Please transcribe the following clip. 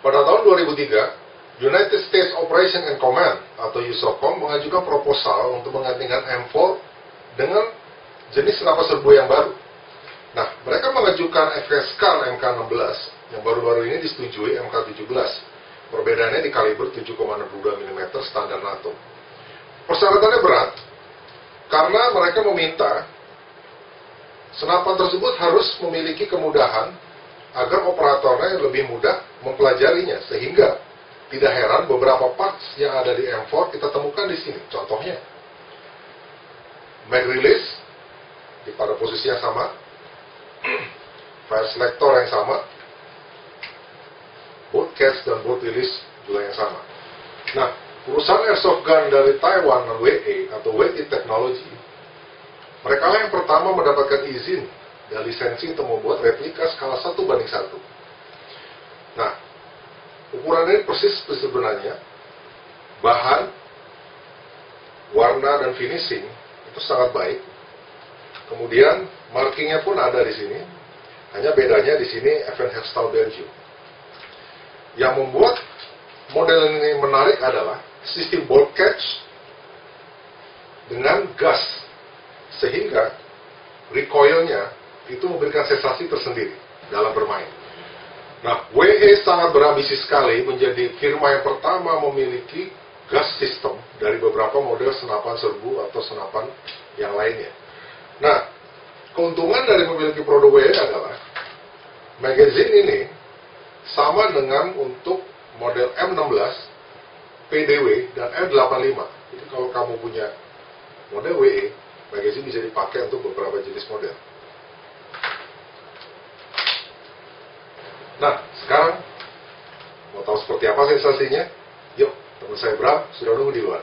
Pada tahun 2003, United States Operation and Command atau USOCOM mengajukan proposal untuk menggantikan M4 dengan jenis senapan serbu yang baru. Nah, mereka mengajukan FSK MK16 yang baru-baru ini disetujui MK17. Perbedaannya di kaliber 7,62 mm standar NATO. Persyaratannya berat karena mereka meminta senapan tersebut harus memiliki kemudahan agar operatornya lebih mudah mempelajarinya, sehingga tidak heran beberapa parts yang ada di M4 kita temukan di sini. Contohnya, mag release pada posisi yang sama, fire selector yang sama, bolt catch dan bolt release juga yang sama. Nah, perusahaan airsoft gun dari Taiwan, WE atau WE Technology, mereka lah yang pertama mendapatkan izin dan lisensi untuk membuat replika skala 1:1. Nah, ukurannya persis sebenarnya, bahan, warna, dan finishing itu sangat baik. Kemudian markingnya pun ada di sini, hanya bedanya di sini Evenherstal Belgium. Yang membuat model ini menarik adalah sistem bolt catch dengan gas, sehingga recoilnya itu memberikan sensasi tersendiri dalam bermain. Nah, WE sangat berambisi sekali menjadi firma yang pertama memiliki gas system dari beberapa model senapan serbu atau senapan yang lainnya. Nah, keuntungan dari memiliki produk WE adalah magazine ini sama dengan untuk model M16, PDW, dan M85. Jadi kalau kamu punya model WE, magazine bisa dipakai untuk beberapa jenis model. Nah, sekarang mau tahu seperti apa sensasinya? Yuk, teman saya Bram sudah nunggu di luar.